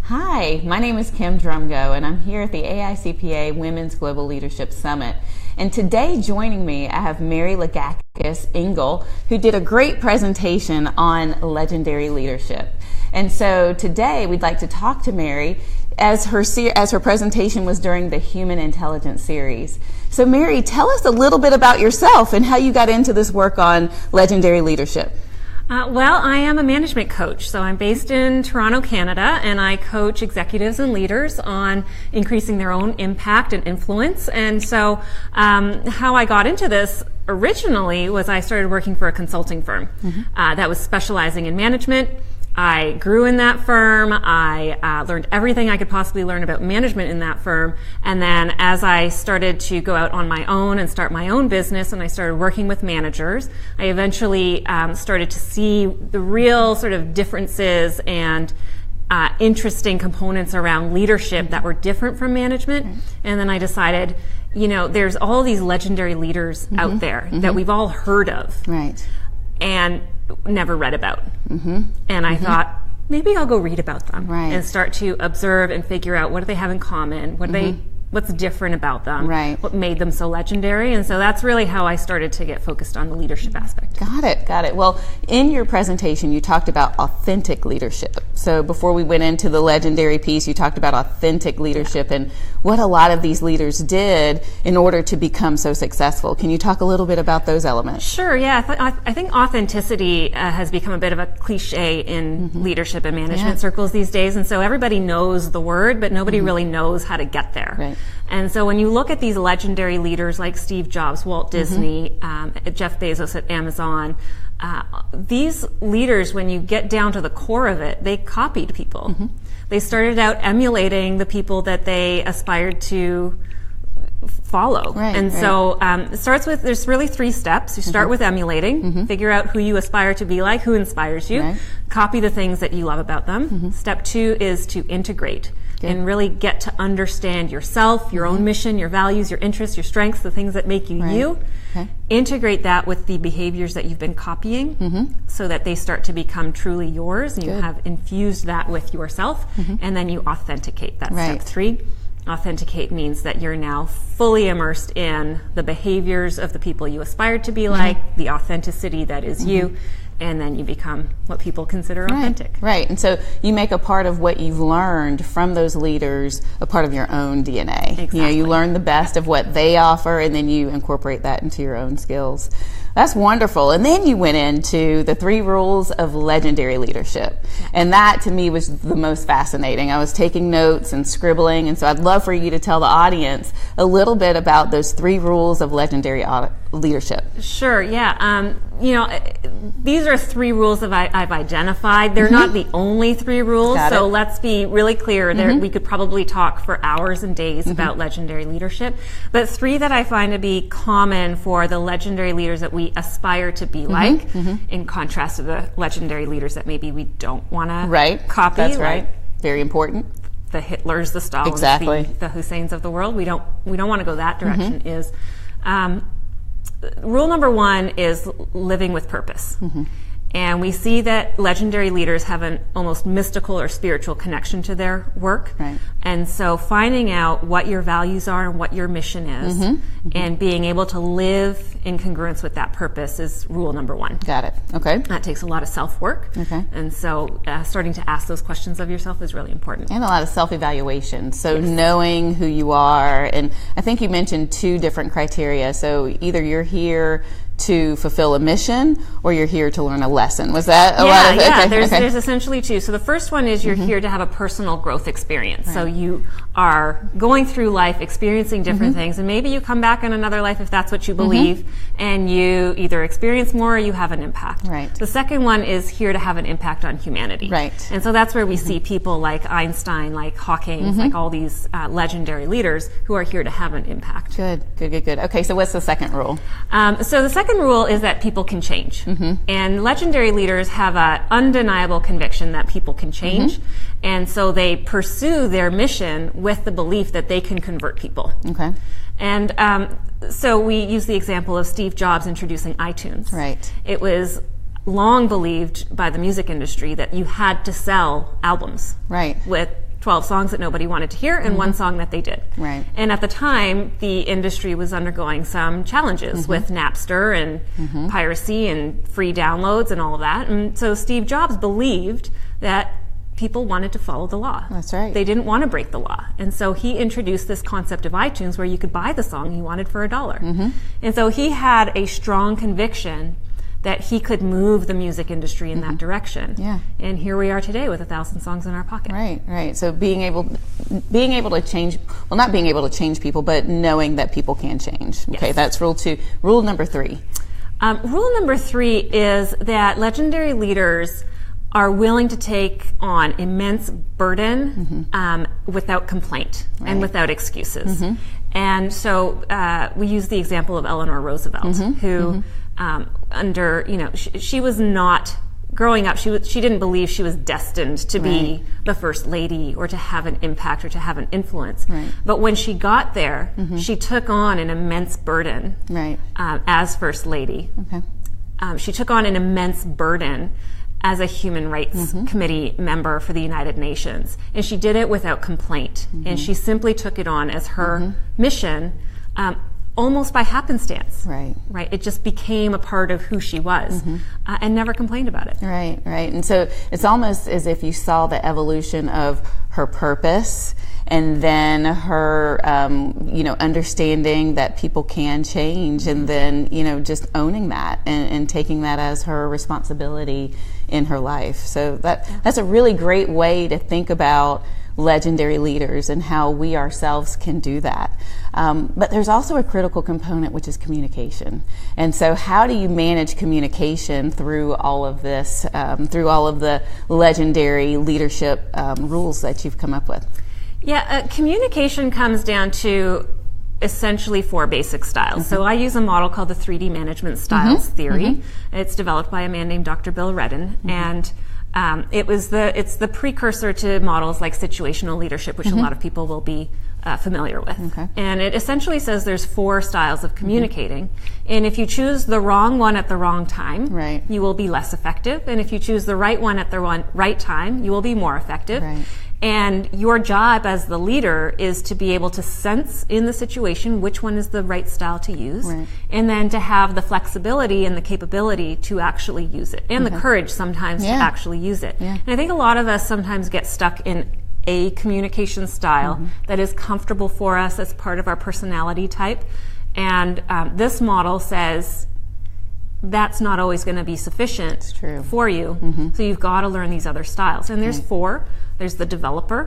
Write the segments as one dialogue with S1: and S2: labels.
S1: Hi, my name is Kim Drumgo, and I'm here at the AICPA Women's Global Leadership Summit. And today joining me, I have Mary Legakis Engel, who did a great presentation on legendary leadership. And so today we'd like to talk to Mary as her presentation was during the Human Intelligence series. So Mary, tell us a little bit about yourself and how you got into this work on legendary leadership.
S2: Well, I am a management coach, so I'm based in Toronto, Canada, and I coach executives and leaders on increasing their own impact and influence. And so how I got into this originally was I started working for a consulting firm that was specializing in management. I grew in that firm. I learned everything I could possibly learn about management in that firm. And then as I started to go out on my own and start my own business and I started working with managers, I eventually started to see the real sort of differences and interesting components around leadership that were different from management. And then I decided, there's all these legendary leaders out there that we've all heard of.
S1: Right.
S2: And never read about. And I thought, maybe I'll go read about them and start to observe and figure out what do they have in common, what's different about them, what made them so legendary. And so that's really how I started to get focused on the leadership aspect.
S1: Got it. Well, in your presentation, you talked about authentic leadership. So before we went into the legendary piece, you talked about authentic leadership and what a lot of these leaders did in order to become so successful. Can you talk a little bit about those elements?
S2: Sure, yeah. I think authenticity has become a bit of a cliche in leadership and management circles these days. And so everybody knows the word, but nobody really knows how to get there.
S1: Right.
S2: And so when you look at these legendary leaders like Steve Jobs, Walt Disney, Jeff Bezos at Amazon, these leaders, when you get down to the core of it, they copied people. They started out emulating the people that they aspired to follow. So it starts with, there's really 3 steps. You start with emulating, figure out who you aspire to be like, who inspires you, copy the things that you love about them. Step 2 is to integrate. And really get to understand yourself, your own mission, your values, your interests, your strengths, the things that make you you. Integrate that with the behaviors that you've been copying so that they start to become truly yours. And you have infused that with yourself. And then you authenticate. That's step 3. Authenticate means that you're now fully immersed in the behaviors of the people you aspire to be like, the authenticity that is you. And then you become what people consider authentic.
S1: Right. And so you make a part of what you've learned from those leaders a part of your own DNA.
S2: Exactly.
S1: You learn the best of what they offer, and then you incorporate that into your own skills. That's wonderful. And then you went into the 3 rules of legendary leadership. And that, to me, was the most fascinating. I was taking notes and scribbling, and so I'd love for you to tell the audience a little bit about those 3 rules of legendary leadership.
S2: Sure, yeah. These are 3 rules that I've identified. They're not the only 3 rules, so let's be really clear. We could probably talk for hours and days about legendary leadership, but 3 that I find to be common for the legendary leaders that we aspire to be like, in contrast to the legendary leaders that maybe we don't want to copy.
S1: That's right. Very important.
S2: The Hitlers, the Stalins, the Husseins of the world. We don't want to go that direction. Rule number 1 is living with purpose. And we see that legendary leaders have an almost mystical or spiritual connection to their work. And so finding out what your values are and what your mission is and being able to live in congruence with that purpose is rule number 1.
S1: Got it. Okay.
S2: That takes a lot of self-work. And so starting to ask those questions of yourself is really important.
S1: And a lot of self-evaluation. So knowing who you are. And I think you mentioned 2 different criteria. So either you're here to fulfill a mission or you're here to learn a lesson. Was that a lot of it?
S2: Yeah, there's essentially 2. So the first one is you're here to have a personal growth experience. So you are going through life experiencing different things, and maybe you come back in another life if that's what you believe, and you either experience more or you have an impact. The second one is here to have an impact on humanity. And so that's where we see people like Einstein, like Hawking, like all these legendary leaders who are here to have an impact.
S1: Good. Okay, so what's the second rule?
S2: So the second rule is that people can change. And legendary leaders have an undeniable conviction that people can change. And so they pursue their mission with the belief that they can convert people. And so we use the example of Steve Jobs introducing iTunes. It was long believed by the music industry that you had to sell albums with 12 songs that nobody wanted to hear and one song that they did.
S1: Right.
S2: And at the time, the industry was undergoing some challenges with Napster and piracy and free downloads and all of that. And so Steve Jobs believed that people wanted to follow the law.
S1: That's right.
S2: They didn't want to break the law. And so he introduced this concept of iTunes where you could buy the song you wanted for $1. And so he had a strong conviction that he could move the music industry in that direction.
S1: Yeah.
S2: And here we are today with 1,000 songs in our pocket.
S1: Right. So being able to change, well, not being able to change people, but knowing that people can change. Okay,
S2: Yes.
S1: that's rule 2. Rule number 3.
S2: Rule number 3 is that legendary leaders are willing to take on immense burden without complaint and without excuses. And so we use the example of Eleanor Roosevelt, who she was not, growing up, she didn't believe she was destined to be the first lady or to have an impact or to have an influence.
S1: Right.
S2: But when she got there, she took on an immense burden as first lady.
S1: Okay.
S2: She took on an immense burden as a Human Rights Committee member for the United Nations. And she did it without complaint. And she simply took it on as her mission, almost by happenstance. Right. It just became a part of who she was and never complained about it.
S1: Right. And so it's almost as if you saw the evolution of her purpose and then her, understanding that people can change, and then, just owning that and taking that as her responsibility in her life. So that's a really great way to think about legendary leaders and how we ourselves can do that. But there's also a critical component, which is communication. And so how do you manage communication through all of this, through all of the legendary leadership rules that you've come up with?
S2: Yeah, communication comes down to essentially 4 basic styles. So I use a model called the 3D management styles theory. It's developed by a man named Dr. Bill Redden, and it's the precursor to models like situational leadership, which a lot of people will be familiar with.
S1: Okay.
S2: And it essentially says there's 4 styles of communicating, and if you choose the wrong one at the wrong time, you will be less effective, and if you choose the right one at the right time, you will be more effective.
S1: Right.
S2: And your job as the leader is to be able to sense in the situation which one is the right style to use, and then to have the flexibility and the capability to actually use it, and the courage sometimes to actually use it. And I think a lot of us sometimes get stuck in a communication style that is comfortable for us as part of our personality type. And this model says that's not always going to be sufficient for you. So you've got to learn these other styles. And there's 4. There's the developer,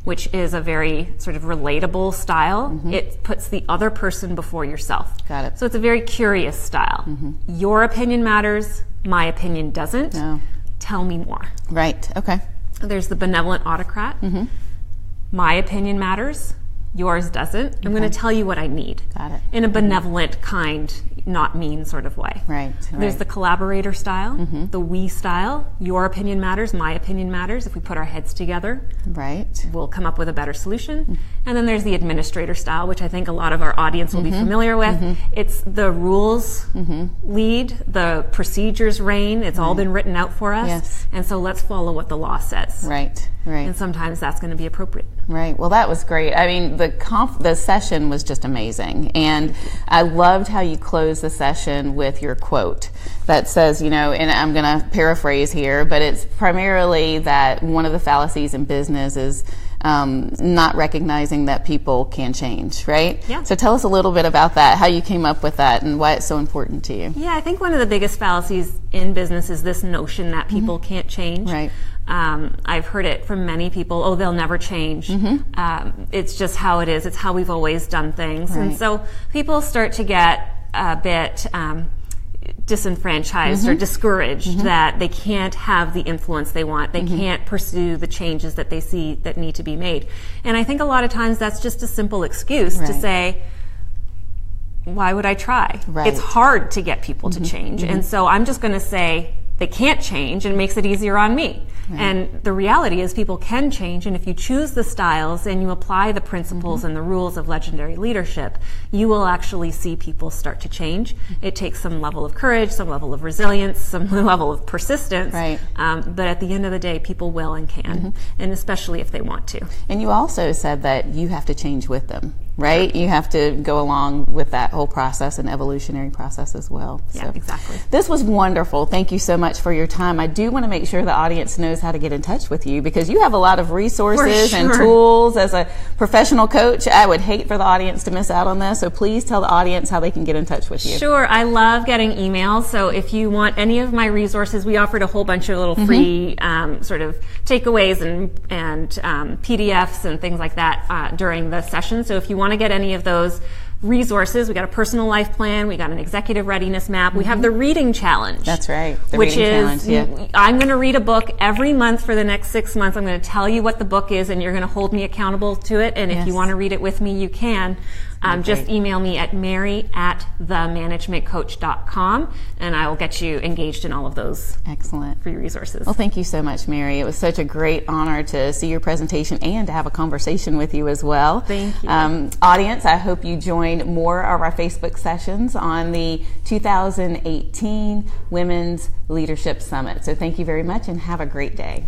S2: which is a very sort of relatable style. It puts the other person before yourself.
S1: Got it.
S2: So it's a very curious style. Your opinion matters. My opinion doesn't.
S1: No.
S2: Tell me more.
S1: Right. Okay.
S2: There's the benevolent autocrat. My opinion matters. Yours doesn't. I'm going to tell you what I need.
S1: Got it.
S2: In a benevolent, kind, not mean sort of way.
S1: Right.
S2: There's the collaborator style, the we style. Your opinion matters, my opinion matters. If we put our heads together, we'll come up with a better solution. And then there's the administrator style, which I think a lot of our audience will be familiar with. It's the rules lead, the procedures reign. It's all been written out for us.
S1: Yes.
S2: And so let's follow what the law says.
S1: Right.
S2: And sometimes that's going to be appropriate.
S1: Right. Well, that was great. I mean, the session was just amazing. And I loved how you closed the session with your quote that says, and I'm going to paraphrase here, but it's primarily that one of the fallacies in business is not recognizing that people can change, right?
S2: Yeah.
S1: So tell us a little bit about that, how you came up with that and why it's so important to you.
S2: Yeah, I think one of the biggest fallacies in business is this notion that people can't change.
S1: Right.
S2: I've heard it from many people, they'll never change. It's just how it is. It's how we've always done things. And so people start to get a bit disenfranchised or discouraged that they can't have the influence they want. They can't pursue the changes that they see that need to be made. And I think a lot of times that's just a simple excuse to say, why would I try? It's hard to get people to change. And so I'm just going to say, they can't change, and it makes it easier on me. Right. And the reality is people can change, and if you choose the styles and you apply the principles and the rules of legendary leadership, you will actually see people start to change. It takes some level of courage, some level of resilience, some level of persistence,
S1: right.
S2: But at the end of the day, people will and can, and especially if they want to.
S1: And you also said that you have to change with them, right? You have to go along with that whole process and evolutionary process as well.
S2: Yeah,
S1: so,
S2: exactly.
S1: This was wonderful. Thank you so much for your time. I do want to make sure the audience knows how to get in touch with you, because you have a lot of resources and tools as a professional coach. I would hate for the audience to miss out on this, so please tell the audience how they can get in touch with you.
S2: Sure. I love getting emails, so if you want any of my resources, we offered a whole bunch of little free sort of takeaways and PDFs and things like that during the session. So if you want to get any of those resources, we got a personal life plan, we got an executive readiness map, we have the reading challenge.
S1: That's right.
S2: Which is, I'm going to read a book every month for the next 6 months. I'm going to tell you what the book is, and you're going to hold me accountable to it. And if you want to read it with me, you can. Just email me at mary@themanagementcoach.com, and I will get you engaged in all of those free resources.
S1: Well, thank you so much, Mary. It was such a great honor to see your presentation and to have a conversation with you as well.
S2: Thank you.
S1: Audience, I hope you join more of our Facebook sessions on the 2018 Women's Leadership Summit. So thank you very much, and have a great day.